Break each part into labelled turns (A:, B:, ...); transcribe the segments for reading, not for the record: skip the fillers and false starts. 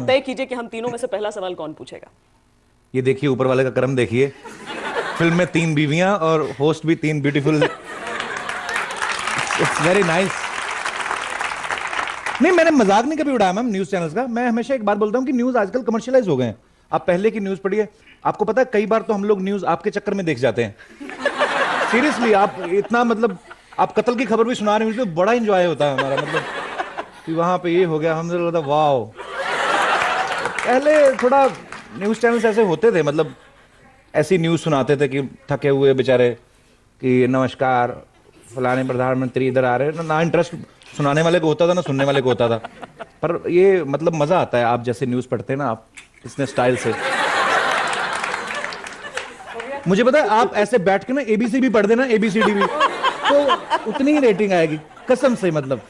A: तय कीजिए कि हम तीनों में से पहला सवाल कौन पूछेगा।
B: ये देखिए, ऊपर वाले का कर्म देखिए, फिल्म में 3 बीवियां और होस्ट भी 3 ब्यूटीफुल। It's very nice. नहीं, मैंने मजाक नहीं कभी उड़ाया मैम न्यूज चैनल्स का। मैं हमेशा एक बात बोलता हूं कि न्यूज आजकल कमर्शियलाइज हो गए हैं। आप पहले की न्यूज पढ़िए, आपको पता है कई बार तो हम लोग न्यूज आपके चक्कर में देख जाते हैं। सीरियसली, आप इतना मतलब आप कत्ल की खबर भी सुना रहे हैं, बड़ा एंजॉय होता है हमारा, मतलब कि वहां पे ये हो गया, हमसे लगता वाओ। पहले थोड़ा न्यूज चैनल्स ऐसे होते थे, मतलब ऐसी न्यूज सुनाते थे कि थके हुए बेचारे कि नमस्कार फलाने प्रधानमंत्री इधर आ रहे हैं, ना इंटरेस्ट सुनाने वाले को होता था ना सुनने वाले को होता था। पर ये मतलब मजा आता है, आप जैसे न्यूज पढ़ते हैं ना, आप इतने स्टाइल से। मुझे पता है, आप ऐसे बैठ के ना एबीसी भी पढ़ देना, एबीसीडी भी, तो उतनी ही रेटिंग आएगी कसम से। मतलब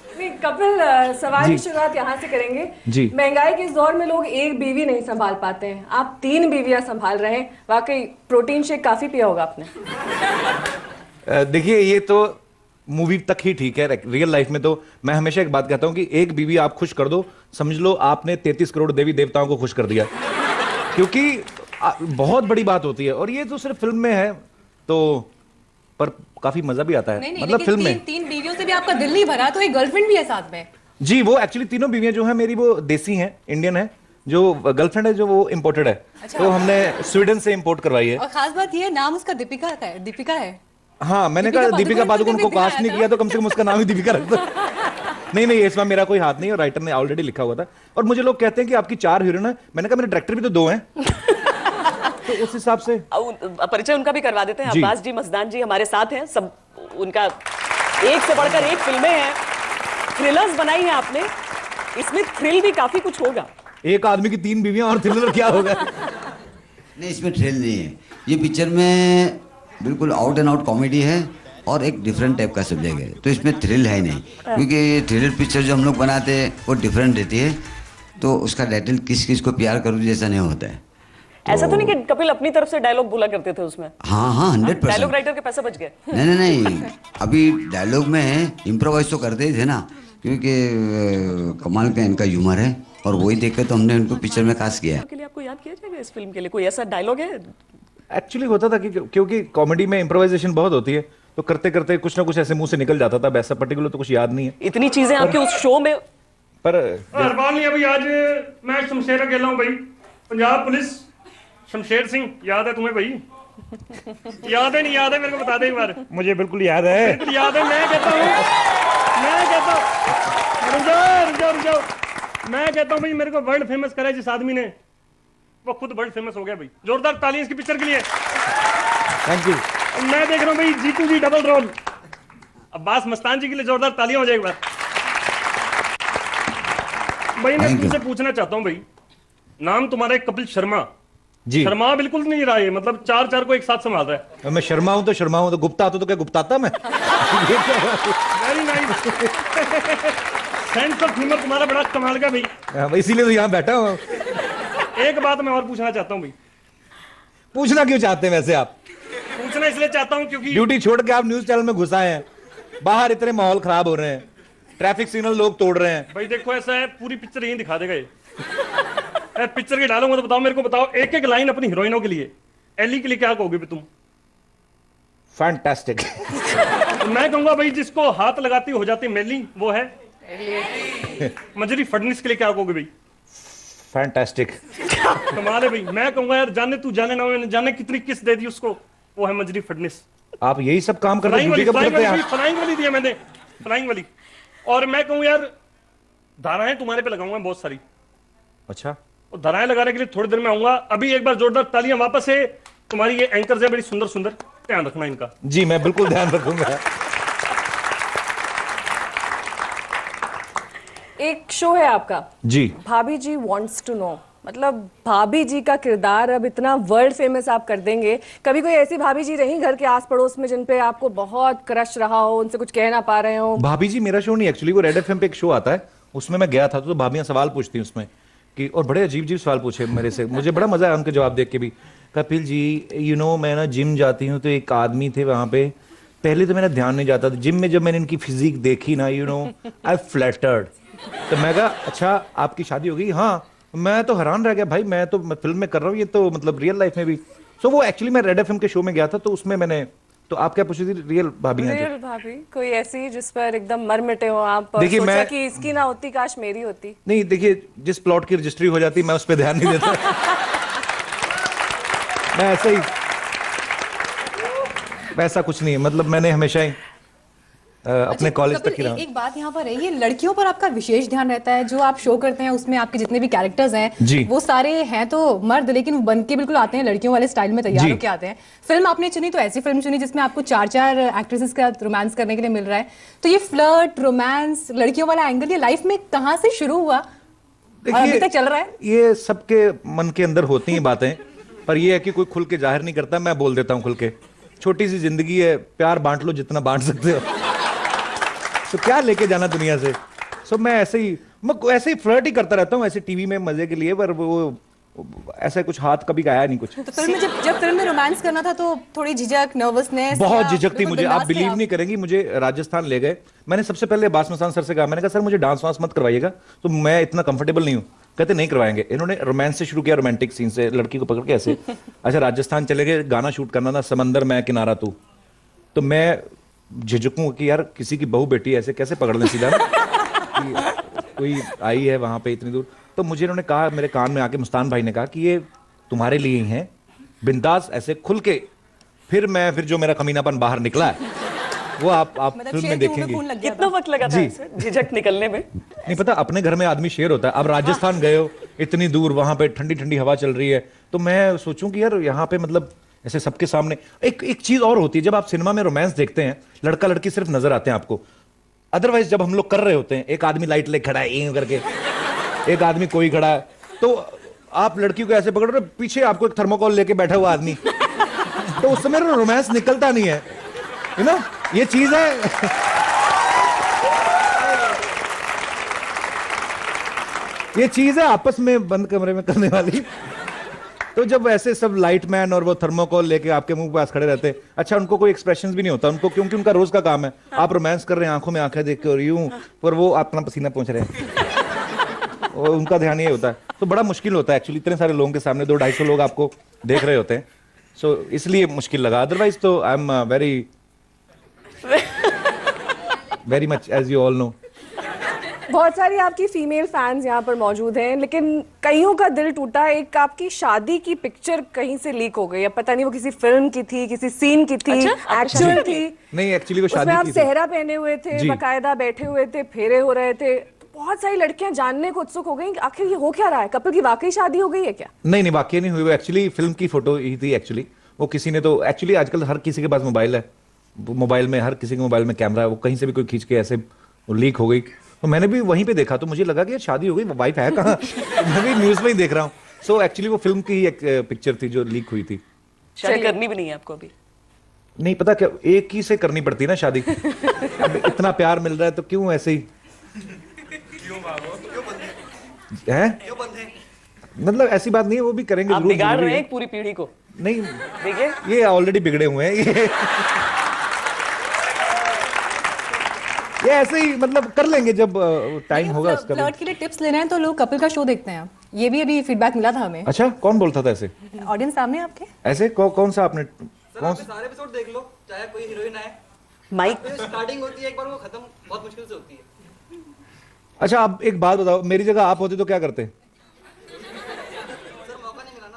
C: कपिल, सवाल की शुरुआत यहाँ से करेंगे जी। महंगाई के इस दौर में लोग एक बीवी नहीं संभाल पाते हैं, आप 3 बीवियां संभाल रहे हैं। वाकई प्रोटीन शेक काफी पिया होगा आपने।
B: देखिए, ये तो मूवी तक ही ठीक है, रियल लाइफ में तो मैं हमेशा एक बात कहता हूं कि एक बीवी आप खुश कर दो, समझ लो आपने 33 करोड़ देवी देवताओं को खुश कर दिया। क्योंकि बहुत बड़ी बात होती है, और ये तो सिर्फ फिल्म में है तो, पर काफी मजा भी आता है।
D: नहीं,
B: मतलब फिल्म में
D: 3 बीवियों से भी आपका दिल नहीं भरा, तो एक गर्लफ्रेंड भी है साथ में।
B: जी, वो एक्चुअली तीनों बीवियां जो है मेरी, वो देसी हैं, इंडियन है। जो गर्लफ्रेंड है जो वो इम्पोर्टेड है। अच्छा। तो हमने स्वीडन से इम्पोर्ट करवाई है।
D: और खास बात ये, नाम उसका दीपिका है। दीपिका है।
B: हाँ, मैंने कहा दीपिका पादुकोण को कास्ट नहीं किया तो कम से कम उसका नाम ही दीपिका रख दो। नहीं, इसमें मेरा कोई हाथ नहीं है, राइटर ने ऑलरेडी लिखा हुआ था। और मुझे लोग कहते हैं कि आपकी 4 हीरोइन है, मैंने कहा मेरे डायरेक्टर भी तो 2 हैं। तो उस हिसाब से
A: परिचय उनका भी करवा देते हैं। अब्बास जी मस्तान जी हमारे साथ हैं। सब उनका एक से बढ़कर एक फिल्में हैं, थ्रिलर्स बनाई हैं आपने, इसमें थ्रिल भी काफी कुछ होगा।
B: एक आदमी की 3 बीवियां और थ्रिलर क्या होगा?
E: नहीं, इसमें थ्रिल नहीं है। ये पिक्चर में बिल्कुल आउट एंड आउट कॉमेडी है और एक डिफरेंट टाइप का सब्जेक्ट है, तो इसमें थ्रिल है नहीं। क्योंकि थ्रिलर पिक्चर जो हम लोग बनाते हैं वो डिफरेंट रहती है, तो उसका टाइटल किस किस को प्यार करूं जैसा नहीं होता है।
A: तो ऐसा तो नहीं कि कपिल अपनी तरफ से डायलॉग बोला करते थे उसमें?
E: हाँ, 100%।
A: डायलॉग राइटर के पैसे बच गए।
E: नहीं, अभी डायलॉग में इम्प्रोवाइज तो करते ही थे ना, क्योंकि कमाल का इनका ह्यूमर है, और वही देखकर तो हमने उनको पिक्चर में कास्ट किया है।
A: के लिए आपको याद किया जाएगा इस फिल्म के लिए कोई ऐसा डायलॉग है?
B: एक्चुअली होता था कि क्योंकि कॉमेडी में इम्प्रोवाइजेशन बहुत होती है, तो करते करते कुछ ना कुछ ऐसे मुंह से निकल जाता था। वैसा पर्टिकुलर तो कुछ याद नहीं है।
A: इतनी चीजें आपके उस शो में।
B: पर
F: हरपाल नहीं, अभी आज मैं शमशेर अकेला हूँ भाई। पंजाब पुलिस, शमशेर सिंह, याद है तुम्हें भाई? याद है नहीं याद है? मेरे को बता दे एक बार।
B: मुझे बिल्कुल याद है।
F: बिल्कुल याद है। मैं कहता हूँ मैं कहता हूँ भाई, मेरे को वर्ल्ड फेमस करा है जिस आदमी ने, वो खुद वर्ल्ड फेमस हो गया भाई। जोरदार तालियां इसकी पिक्चर के लिए।
B: Thank you.
F: मैं देख रहा हूँ भाई, जीतू जी डबल रोल। अब्बास मस्तान जी के लिए जोरदार तालियां हो जाए एक बार। भाई मैं तुमसे पूछना चाहता हूँ भाई, नाम तुम्हारा है कपिल शर्मा
B: जी।
F: शर्मा बिल्कुल नहीं रहा है, मतलब 4 को एक साथ संभाल रहा है।
B: मैं शर्मा हूं तो शर्मा हूं, तो गुप्ता आता तो क्या गुप्ताता मैं?
F: Very nice. Sense of humour तुम्हारा बड़ा कमाल का भाई।
B: इसीलिए तो यहाँ बैठा हूँ।
F: एक बात मैं और पूछना चाहता हूँ भाई।
B: पूछना क्यों चाहते हैं वैसे आप?
F: पूछना इसलिए चाहता हूँ क्योंकि
B: ड्यूटी छोड़ के आप न्यूज चैनल में घुस आए हैं, बाहर इतने माहौल खराब हो रहे हैं, ट्रैफिक सिग्नल लोग तोड़ रहे हैं।
F: भाई देखो ऐसा है, पूरी पिक्चर यही दिखा देगा ये। पिक्चर के डायलॉग तो बताओ, मेरे को बताओ एक एक लाइन अपनी हीरोइनों के लिए। एली के लिए क्या कहोगे तुम?
B: फैंटास्टिक।
F: मैं कहूंगा भाई, जिसको हाथ लगाती हो जाती मेली, वो है मंजरी फडनिस। के लिए क्या कहोगे भाई?
B: फैंटास्टिक।
F: कमाल है भाई। मैं कहूंगा यार, जाने तू जाने ना जाने कितनी किस दे दी उसको, वो है मंजरी फडनिस।
B: आप यही सब काम करते हैं?
F: फ्लाइंग वाली दिया मैंने, फ्लाइंग वाली। और मैं कहूँ यार, धाराएं तुम्हारे पे लगाऊंगा बहुत सारी।
B: अच्छा।
F: और धाराएं लगाने के लिए थोड़ी देर में आऊंगा। अभी एक बार जोरदार तालियां वापस से। तुम्हारी ये एंकर्स है बड़ी सुंदर सुंदर, ध्यान रखना इनका।
B: जी मैं बिल्कुल ध्यान रखूंगा।
C: एक शो है आपका
B: जी,
C: भाभी जी वांट्स टू नो, मतलब भाभी जी का किरदार अब इतना वर्ल्ड फेमस आप कर देंगे। कभी कोई ऐसी भाभी जी रही घर के आस पड़ोस में जिन पे आपको बहुत क्रश रहा हो, उनसे कुछ कह ना पा रहे हो?
B: भाभी जी मेरा शो नहीं, एक्चुअली वो रेड एफएम पे एक शो आता है, उसमें मैं गया था, तो भाभियां सवाल पूछती उसमें कि, और बड़े अजीब अजीब सवाल पूछे मेरे से। मुझे बड़ा मजा आया उनके जवाब देख के भी। कपिल जी, यू नो मैं ना जिम जाती हूँ, तो एक आदमी थे वहां पे, पहले तो मेरा ध्यान नहीं जाता था, जिम में जब मैंने इनकी फिजिक देखी ना, यू नो आई फ्लैटर्ड। तो मैं कहा अच्छा आपकी शादी हो गई? हाँ। मैं तो हैरान रह गया भाई, मैं फिल्म में कर रहा हूँ, ये तो मतलब रियल लाइफ में भी। सो वो एक्चुअली मैं रेड एफएम के शो में गया था, तो उसमें मैंने, तो आप क्या पूछी थी? रियल भाभी हैं जो?
C: रियल भाभी कोई ऐसी जिस पर एकदम मर मिटे हो आप और
B: देखिए,
C: सोचा
B: मैं-
C: कि इसकी ना होती काश मेरी होती?
B: नहीं देखिए, जिस प्लॉट की रजिस्ट्री हो जाती मैं उस पर ध्यान नहीं देता। मैं ऐसा ही, वैसा कुछ नहीं है, मतलब मैंने हमेशा ही अपने
D: अच्छा,
B: कॉलेज
D: कपिल,
B: तक की रहा।
D: एक बात यहाँ पर है, ये लड़कियों पर आपका विशेष ध्यान रहता है। जो आप शो करते हैं उसमें आपके जितने भी कैरेक्टर्स
B: जी।
D: हैं वो सारे हैं तो मर्द, लेकिन वो बन के बिल्कुल आते हैं लड़कियों वाले स्टाइल में तैयार
B: जी।
D: होके आते हैं। फिल्म आपने चुनी तो ऐसी फिल्म चुनी जिसमें आपको 4 एक्ट्रेसेस का रोमांस करने के लिए मिल रहा है। तो ये फ्लर्ट, रोमांस, लड़कियों वाला एंगल, ये लाइफ में कहाँ से शुरू हुआ और अभी तक चल रहा है?
B: ये सबके मन के अंदर होती हैं बातें, पर ये है कि कोई खुल के जाहिर नहीं करता, मैं बोल देता हूँ खुल के। छोटी सी जिंदगी है, प्यार बांट लो जितना बांट सकते हो। तो क्या लेके जाना दुनिया से। सो मैं ऐसे ही फ्लर्ट ही करता रहता हूँ, ऐसे टीवी में मजे के लिए, पर वो ऐसा कुछ हाथ कभी आया नहीं कुछ।
D: तो फिल्म में जब फिल्म में रोमांस करना था तो थोड़ी झिझक, नर्वसनेस?
B: बहुत झिझक थी मुझे, आप बिलीव नहीं करेंगी। मुझे राजस्थान ले गए, मैंने सबसे पहले बासमसान सर से कहा, मैंने कहा सर मुझे डांस वांस मत करवाइएगा, तो मैं इतना कंफर्टेबल नहीं हूँ। कहते नहीं करवाएंगे। इन्होंने रोमांस से शुरू किया, रोमांटिक सीन से, लड़की को पकड़ के ऐसे। अच्छा, राजस्थान चले गए, गाना शूट करना था, समंदर मैं किनारा तू। तो मैं झिझकूं कि यार किसी की बहू बेटी ऐसे कैसे पकड़ लें सीधा कि कोई आई है वहां पे इतनी दूर। तो मुझे इन्होंने कहा, मेरे कान में आके मुस्तान भाई ने कहा कि ये तुम्हारे लिए ही हैं, बिंदास ऐसे खुल के। फिर जो मेरा कमीनापन बाहर निकला है वो आप
D: मतलब
B: फिल्म
D: शेर
B: में
D: के मुंह में
B: देखेंगे।
D: खून लग गया
A: कितना
D: था।
A: वक्त लगा था
B: जी।
A: इसे झिझक निकलने में?
B: नहीं पता, अपने घर में आदमी शेर होता है। अब राजस्थान गए हो, इतनी दूर, वहां पे ठंडी ठंडी हवा चल रही है, तो मैं सोचूं कि यार यहाँ पे मतलब ऐसे सबके सामने। एक चीज और होती है, जब आप सिनेमा में रोमांस देखते हैं, लड़का लड़की सिर्फ नजर आते हैं आपको। अदरवाइज जब हम लोग कर रहे होते हैं, एक आदमी लाइट ले खड़ा है यूं करके, एक आदमी कोई खड़ा है, तो आप लड़की को ऐसे पकड़ रहे हो, पीछे आपको एक थर्मोकॉल लेके बैठा हुआ आदमी, तो उस समय रोमांस निकलता नहीं है, यू नो, ये चीज है। ये चीज है आपस में बंद कमरे में करने वाली। तो जब ऐसे सब लाइट मैन और वो थर्मोकॉल लेके आपके मुंह पास खड़े रहते हैं, अच्छा उनको कोई एक्सप्रेशंस भी नहीं होता उनको, क्योंकि उनका रोज का काम है। आप रोमांस कर रहे हैं, आंखों में आंखें देख के और यूं, पर वो अपना पसीना पहुंच रहे हैं, और उनका ध्यान ये होता है। तो बड़ा मुश्किल होता है एक्चुअली, इतने सारे लोगों के सामने 200-250 लोग आपको देख रहे होते हैं। सो इसलिए मुश्किल लगा, अदरवाइज तो I am very much, as you all know.
C: बहुत सारी आपकी फीमेल फैंस यहाँ पर मौजूद हैं, लेकिन कईयों का दिल टूटा। एक आपकी शादी की पिक्चर कहीं से लीक हो गई, अब पता नहीं वो किसी फिल्म की थी, किसी सीन की थी,
A: अच्छा,
C: एक्चुअल थी।
B: नहीं एक्चुअली वो
C: उसमें
B: शादी
C: आप
B: की थी।
C: सेहरा पहने हुए थे,
B: जी।
C: बकायदा बैठे हुए थे, फेरे हो रहे थे। बहुत सारी लड़कियां जानने को उत्सुक हो गई कि आखिर ये हो क्या रहा है, कपिल की वाकई शादी हो गई है क्या?
B: नहीं नहीं, वाकई नहीं हुई वो, एक्चुअली फिल्म की फोटो ही थी एक्चुअली। वो किसी ने तो, एक्चुअली आजकल हर किसी के पास मोबाइल है, मोबाइल में हर किसी के मोबाइल में कैमरा है, वो कहीं से भी कोई खींच के ऐसे लीक हो गई। तो मैंने भी वहीं पे देखा, तो मुझे लगा कि यार शादी हो गई, वाइफ है कहाँ? मैं भी न्यूज में ही देख रहा हूँ। सो एक्चुअली वो फिल्म की ही एक पिक्चर थी जो लीक हुई थी।
A: शादी करनी भी नहीं है आपको अभी?
B: नहीं पता क्या, एक ही से करनी पड़ती है ना शादी। अब इतना प्यार मिल रहा है तो क्यों ऐसे ही है? मतलब ऐसी बात नहीं है, वो भी करेंगे
A: आप
B: जरूर,
A: बिगाड़
B: जरूरी
A: रहे हैं
B: है।
A: एक पूरी पीढ़ी को।
B: नहीं,
A: देखिए
B: ये ऑलरेडी बिगड़े हुए हैं ये ऐसे ही मतलब कर लेंगे जब टाइम होगा उसका भी।
D: फ्लर्ट के लिए टिप्स लेना है तो लोग कपिल का शो देखते हैं। ये भी अभी फीडबैक मिला था हमें,
B: अच्छा, कौन बोलता था ऐसे?
D: ऑडियंस सामने आपके।
B: ऐसे कौन सा आपने कौन सा?
G: सारे एपिसोड देख लो, चाहे कोई हीरोइन आए,
A: माइक
G: स्टार्टिंग होती है एक बार, वो खत्म बहुत मुश्किल से होती है।
B: अच्छा, आप एक बात बताओ, मेरी जगह आप होते तो क्या करते?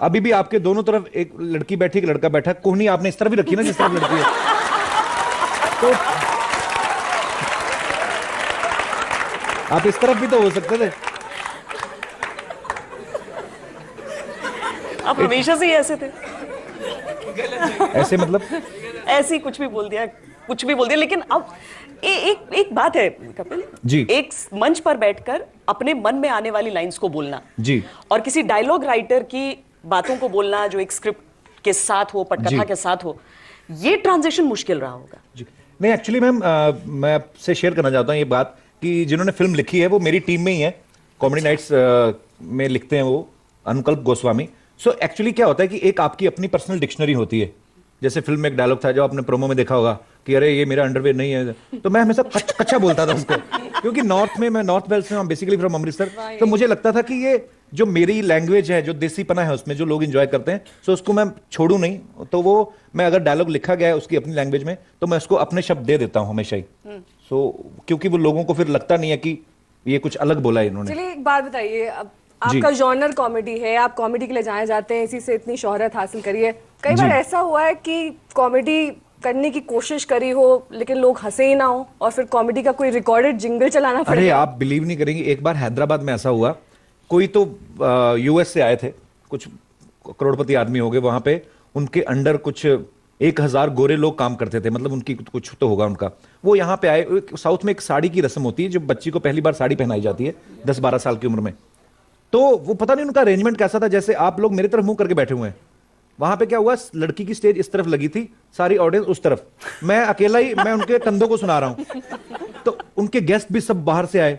B: अभी भी आपके दोनों तरफ एक लड़की बैठी, एक लड़का बैठा, कोहनी आपने इस तरफ भी रखी ना जिस तरफ लड़की है, तो आप इस तरफ भी तो हो सकते थे।
A: आप हमेशा से ही ऐसे थे,
B: ऐसे मतलब
A: ऐसे ही कुछ भी बोल दिया, कुछ भी बोल दिया। लेकिन अब एक बात है कपिल
B: जी।
A: एक मंच पर बैठकर अपने मन में आने वाली लाइंस को बोलना
B: जी,
A: और किसी डायलॉग राइटर की बातों को बोलना जो एक स्क्रिप्ट के साथ हो, पटकथा
B: जी।
A: के साथ हो, ये ट्रांजिशन मुश्किल रहा होगा।
B: जी। नहीं एक्चुअली मैम, मैं आपसे शेयर करना चाहता हूँ ये बात कि जिन्होंने फिल्म लिखी है वो मेरी टीम में ही है, कॉमेडी नाइट्स में लिखते हैं वो, अनुकल्प गोस्वामी। सो एक्चुअली क्या होता है कि एक आपकी अपनी पर्सनल डिक्शनरी होती है। जैसे फिल्म में एक डायलॉग था जो आपने प्रोमो में देखा होगा कि अरे ये मेरा अंडरवेयर नहीं है, तो मैं हमेशा कच्चा बोलता था उसको, क्योंकि नॉर्थ में, मैं नॉर्थ वेल्स में, बेसिकली फ्रॉम अमृतसर, तो मुझे लगता था कि ये जो मेरी लैंग्वेज है, जो देसीपना है उसमें, जो लोग एंजॉय करते हैं, सो उसको मैं छोड़ू नहीं। तो वो मैं अगर डायलॉग लिखा गया है उसकी अपनी लैंग्वेज में, तो मैं उसको अपने शब्द दे देता हूं हमेशा ही। सो क्योंकि वो लोगों को फिर लगता नहीं है कि ये कुछ अलग बोला है इन्होंने।
C: चलिए एक बात बताइए, अब आपका जॉनर कॉमेडी है, आप कॉमेडी के लिए जाने जाते हैं, इसी से इतनी शोहरत हासिल करी है। कई बार ऐसा हुआ है कि कॉमेडी करने की कोशिश करी हो लेकिन लोग हंसे ही ना हो और फिर कॉमेडी का कोई रिकॉर्डेड जिंगल चलाना पड़े?
B: अरे आप बिलीव नहीं करेंगे, एक बार हैदराबाद में ऐसा हुआ, कोई तो यूएस से आए थे, कुछ करोड़पति आदमी हो गए वहां पे, उनके अंडर कुछ 1000 गोरे लोग काम करते थे, मतलब उनकी कुछ तो होगा उनका। वो यहाँ पे आए, साउथ में एक साड़ी की रस्म होती है, जो बच्ची को पहली बार साड़ी पहनाई जाती है 10-12 साल की उम्र में। तो वो पता नहीं उनका अरेंजमेंट कैसा था, जैसे आप लोग मेरी तरफ मुंह करके बैठे हुए हैं। वहां पे क्या हुआ, लड़की की स्टेज इस तरफ लगी थी, सारी ऑडियंस उस तरफ, मैं अकेला ही, मैं उनके कंधों को सुना रहा हूं। तो उनके गेस्ट भी सब बाहर से आए,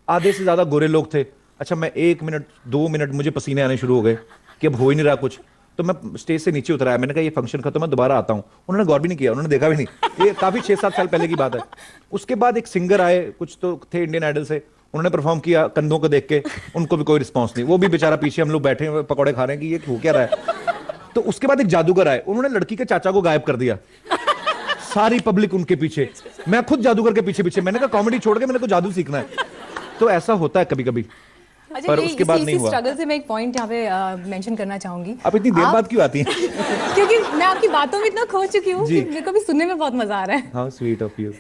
B: आधे से ज्यादा गोरे लोग थे। अच्छा, मैं 1 मिनट 2 मिनट मुझे पसीने आने शुरू हो गए कि अब हो ही नहीं रहा कुछ। तो मैं स्टेज से नीचे उतरा, मैंने कहा ये फंक्शन खत्म है, दोबारा आता हूं। उन्होंने गौर भी नहीं किया, उन्होंने देखा भी नहीं। ये काफी 6-7 साल पहले की बात है। उसके बाद एक सिंगर आए, कुछ तो थे इंडियन आइडल से, उन्होंने परफॉर्म किया, कंधों को देख के उनको भी कोई रिस्पॉन्स नहीं। वो भी बेचारा पीछे, हम लोग बैठे हुए पकौड़े खा रहे हैं कि ये हो क्या रहा है। तो उसके बाद एक जादूगर आए, उन्होंने लड़की के चाचा को गायब कर दिया, सारी पब्लिक उनके पीछे, मैं खुद जादूगर के पीछे पीछे। मैंने कहा कॉमेडी छोड़ के मेरे को जादू सीखना है। तो ऐसा होता है कभी कभी, पर उसके बाद नहीं हुआ।
D: स्ट्रगल से मैं एक पॉइंट यहाँ पे मेंशन करना चाहूंगी।
B: आप इतनी देर बाद क्यों आती हैं?
D: क्योंकि मैं आपकी बातों में इतना खो चुकी हूँ कि मेरे को भी सुनने में बहुत मजा आ रहा है।
B: How sweet of you.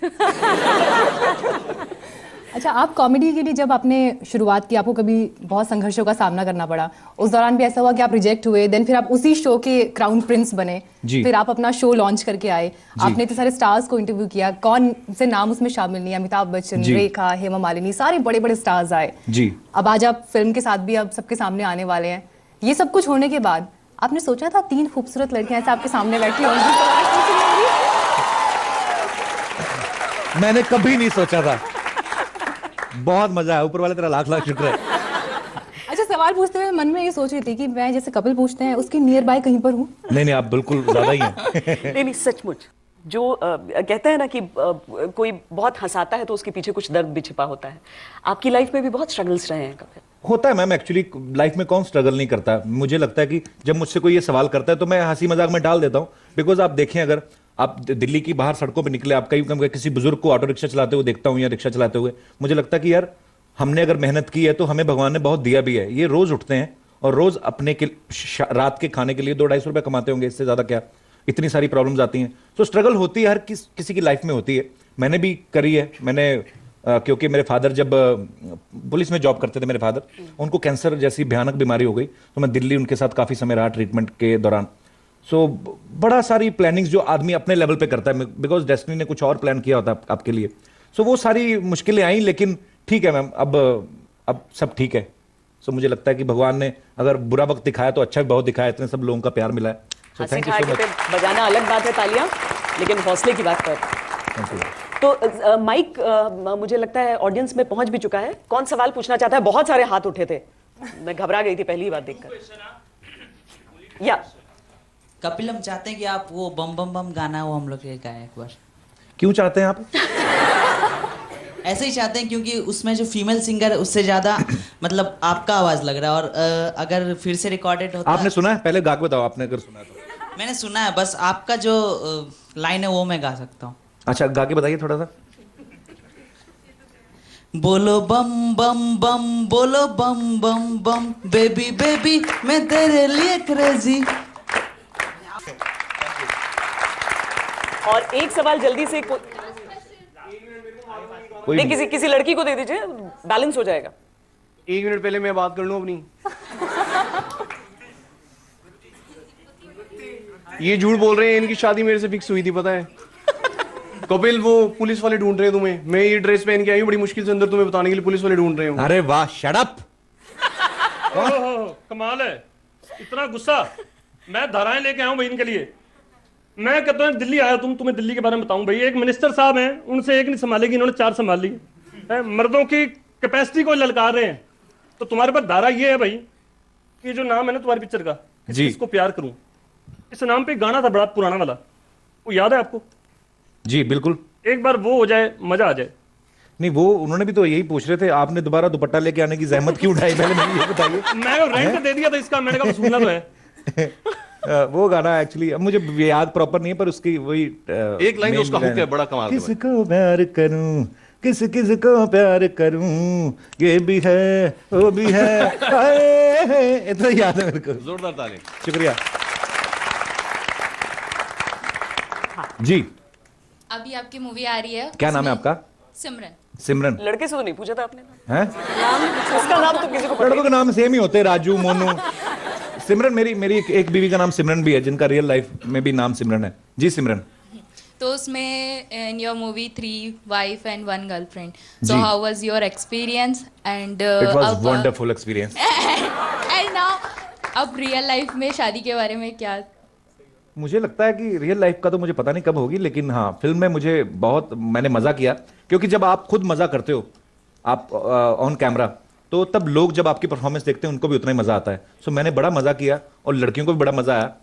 D: अच्छा, आप कॉमेडी के लिए जब आपने शुरुआत की, आपको कभी बहुत संघर्षों का सामना करना पड़ा? उस दौरान भी ऐसा हुआ कि आप रिजेक्ट हुए, देन फिर आप उसी शो के क्राउन प्रिंस बने, फिर आप अपना शो लॉन्च करके आए, आपने इतने सारे स्टार्स को इंटरव्यू किया, कौन से नाम उसमें शामिल नहीं, अमिताभ बच्चन, रेखा, हेमा मालिनी, सारे बड़े बड़े स्टार्स आए जी। अब आज आप फिल्म के साथ भी अब सबके सामने आने वाले हैं। ये सब कुछ होने के बाद आपने सोचा था 3 खूबसूरत लड़कियां ऐसे आपके सामने बैठी होंगी?
B: मैंने कभी नहीं सोचा था। बहुत मजा है, ऊपर वाले तेरा लाख लाख शुक्र है।
D: अच्छा, सवाल पूछते हुए मन में ये सोच रही थी कि मैं जैसे कपिल पूछते हैं उसकी नियर बाय कहीं पर हूँ।
B: नहीं, आप बिल्कुल ज्यादा ही हैं।
A: नहीं, सचमुच जो कहते हैं ना कि कोई बहुत हंसाता है तो उसके पीछे कुछ दर्द भी छिपा होता है। आपकी लाइफ में भी बहुत स्ट्रगल्स रहे हैं कपिल?
B: होता है मैम, एक्चुअली लाइफ में कौन स्ट्रगल नहीं करता। मुझे लगता है कि जब मुझसे कोई ये सवाल करता है तो मैं हंसी मजाक में डाल देता हूँ। बिकॉज आप देखें, अगर आप दिल्ली की बाहर सड़कों पे निकले, आप कहीं किसी बुजुर्ग को ऑटो रिक्शा चलाते हुए देखता हूँ या रिक्शा चलाते हुए, मुझे लगता है कि यार हमने अगर मेहनत की है तो हमें भगवान ने बहुत दिया भी है। ये रोज उठते हैं और रोज अपने के रात के खाने के लिए 200-250 रुपए कमाते होंगे, इससे ज्यादा क्या। इतनी सारी प्रॉब्लम्स आती हैं, तो स्ट्रगल होती है, हर किसी की लाइफ में होती है। मैंने भी करी है। मैंने क्योंकि मेरे फादर जब पुलिस में जॉब करते थे, मेरे फादर, उनको कैंसर जैसी भयानक बीमारी हो गई, तो मैं दिल्ली उनके साथ काफी समय रहा ट्रीटमेंट के दौरान। सो बड़ा सारी प्लानिंग्स जो आदमी अपने लेवल पे करता है, बिकॉज डेस्टिनी ने कुछ और प्लान किया होता है आपके लिए। सो वो सारी मुश्किलें आई, लेकिन ठीक है मैम, अब सब ठीक है। सो मुझे लगता है कि भगवान ने अगर बुरा वक्त दिखाया तो अच्छा भी बहुत दिखाया, इतने सब लोगों का प्यार मिला है। So thank you so much.
A: बजाना अलग बात है तालियां, लेकिन हौसले की बात कर। तो माइक मुझे लगता है ऑडियंस में पहुंच भी चुका है। कौन सवाल पूछना चाहता है? बहुत सारे हाथ उठे थे, मैं घबरा गई थी पहली बार देखकर। या
H: कपिल, हम चाहते हैं कि आप वो बम बम बम गाना वो हम लोग के गाएं एक बार।
B: क्यों चाहते हैं आप?
H: ऐसे ही चाहते हैं क्योंकि उसमें जो फीमेल सिंगर है उससे ज्यादा मतलब आपका आवाज लग रहा है, और अगर फिर से रिकॉर्डेड होता।
B: आपने सुना है? पहले गा के बताओ, आपने अगर सुना है तो।
H: मैंने सुना है, बस आपका जो लाइन है वो मैं गा सकता हूँ।
B: अच्छा, गा के बताइए थोड़ा सा।
H: बोलो बम बम बम, बोलो बम बम बम, बेबी बेबी मैं तेरे लिए क्रेजी।
A: और एक सवाल जल्दी से नहीं, किसी लड़की को दे दीजिए, बैलेंस हो जाएगा।
G: 1 मिनट पहले मैं बात कर लूं अपनी। ये झूठ बोल रहे हैं, इनकी शादी मेरे से फिक्स हुई थी, पता है कपिल। वो पुलिस वाले ढूंढ रहे हैं तुम्हें। मैं ये ड्रेस पहन के आई हूँ बड़ी मुश्किल से अंदर, तुम्हें बताने के लिए पुलिस वाले ढूंढ रहे हैं।
B: अरे वाह, शट अप।
F: कमाल है, इतना गुस्सा। मैं धाराएं लेके आया हूं भाई इनके लिए। मैं कहता हूं दिल्ली आया, तुम्हें दिल्ली के बारे में बताऊं भाई। एक मिनिस्टर साहब हैं, उनसे एक नहीं संभालेगी, इन्होंने 4 संभाल ली है। मर्दों की कैपेसिटी को ललकार रहे हैं। तो तुम्हारे पास धारा ये है भाई कि जो नाम है ना तुम्हारी पिक्चर का, इसको प्यार करूं, इस नाम पे गाना था बड़ा पुराना वाला, वो याद है आपको?
B: जी बिल्कुल।
F: एक बार वो हो जाए, मजा आ जाए।
B: नहीं वो उन्होंने भी तो यही पूछ रहे थे, आपने दोबारा दुपट्टा लेके आने की जहमत क्यों उठाई, पहले मुझे ये बताइए।
F: मैं रेंट दे दिया था इसका, मैंने कहा सुनना तो है।
B: वो गाना एक्चुअली अब मुझे याद प्रॉपर नहीं है, पर उसकी वही
G: एक लाइन उसका हुक है बड़ा कमाल का।
B: किसको प्यार करूं, किस किस को प्यार करूं, ये भी है वो भी है, इतना याद है मेरे को।
G: जोरदार ताली।
B: शुक्रिया जी।
I: अभी आपकी मूवी आ रही है,
B: क्या नाम है
I: उसमें
B: आपका?
I: सिमरन।
B: सिमरन।
A: लड़के से तो नहीं पूछा था आपने?
B: हैं?
A: उसका नाम तो किसी को पता
B: लड़कों के नाम सेम ही होते हैं, राजू, मोनू। सिमरन मेरी एक बीवी का नाम सिमरन भी है, जिनका रियल लाइफ में भी नाम सिमरन है। जी सिमरन।
I: तो उसमें in your movie 3 wife and 1 girlfriend, so
B: जी।
I: How was your experience and
B: it was wonderful experience.
I: And now अब रियल लाइफ में शादी के बारे में क्या?
B: मुझे लगता है कि रियल लाइफ का तो मुझे पता नहीं कब होगी, लेकिन हाँ फिल्म में मुझे मैंने मजा किया, क्योंकि जब आप खुद मजा करते हो आप ऑन कैमरा, तो तब लोग जब आपकी परफॉर्मेंस देखते हैं उनको भी उतना ही मजा आता है। सो मैंने बड़ा मजा किया और लड़कियों को भी बड़ा मजा आया।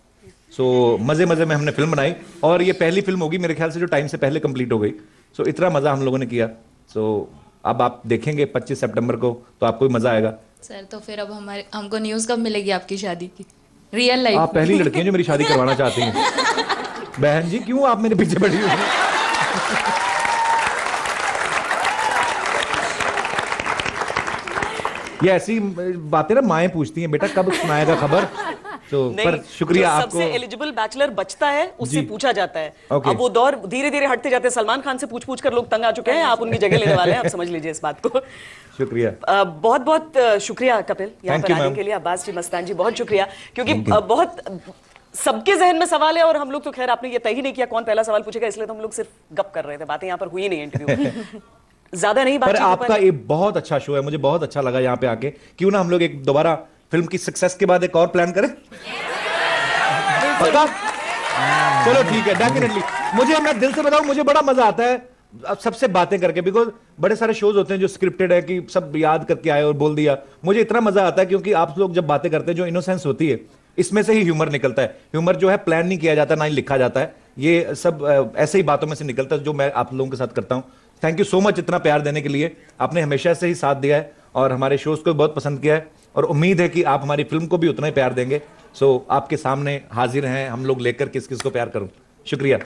B: सो मजे मजे में हमने फिल्म बनाई, और ये पहली फिल्म होगी मेरे ख्याल से जो टाइम से पहले कंप्लीट हो गई। सो इतना मजा हम लोगों ने किया। सो अब आप देखेंगे 25 सितंबर को, तो आपको भी मजा आएगा।
I: सर तो फिर अब हमको न्यूज़ कब मिलेगी आपकी शादी की रियल लाइफ?
B: आप पहली लड़की हैं जो मेरी शादी करवाना चाहती हैं। बहन जी क्यों आप मेरे पीछे पड़ी हुई हैं? ये ऐसी बातें ना माएं पूछती हैं, बेटा कब सुनाएगा खबर। तो पर शुक्रिया
A: जो
B: आपको।
A: सबसे एलिजिबल बैचलर बचता है उससे
B: जी।
A: पूछा जाता है।
B: Okay.
A: अब वो दौर धीरे धीरे हटते जाते हैं, सलमान खान से पूछ पूछ कर लोग तंग आ चुके हैं, आप उनकी जगह लेने वाले हैं, आप समझ लीजिए इस बात को।
B: शुक्रिया।
A: बहुत बहुत शुक्रिया कपिल यहाँ
B: Thank
A: पर
B: you,
A: आने
B: ma'am.
A: के लिए। अब्बास जी मस्तान जी बहुत शुक्रिया, क्योंकि बहुत सबके जहन में सवाल है, और हम लोग तो खैर आपने ये तय ही नहीं किया कौन पहला सवाल पूछेगा, इसलिए तो हम लोग सिर्फ गप कर रहे थे, बातें यहाँ पर हुई नहीं इंटरव्यू में। ज्यादा नहीं
B: पर
A: बातचीत
B: आपका ये बहुत अच्छा शो है, मुझे बहुत अच्छा लगा यहाँ पे आके। क्यों ना हम लोग एक दोबारा फिल्म की सक्सेस के बाद एक और प्लान करें? पक्का? चलो ठीक है, डेफिनेटली। मुझे, मैं दिल से बताऊं, मुझे बड़ा मजा आता है अब सबसे बातें करके, बिकॉज बड़े सारे शोज होते हैं जो स्क्रिप्टेड है कि सब याद करके आए और बोल दिया। मुझे इतना मजा आता है क्योंकि आप लोग जब बातें करते हैं, जो इनोसेंस होती है, इसमें से ही ह्यूमर निकलता है। ह्यूमर जो है प्लान नहीं किया जाता, ना ही लिखा जाता है, ये सब ऐसे ही बातों में से निकलता है जो मैं आप लोगों के साथ करता हूं। थैंक यू सो मच इतना प्यार देने के लिए। आपने हमेशा से ही साथ दिया है और हमारे शोज को बहुत पसंद किया है, और उम्मीद है कि आप हमारी फिल्म को भी उतना ही प्यार देंगे। सो आपके सामने हाजिर हैं हम लोग लेकर, किस किस को प्यार करूं। शुक्रिया,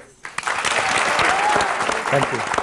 B: थैंक यू।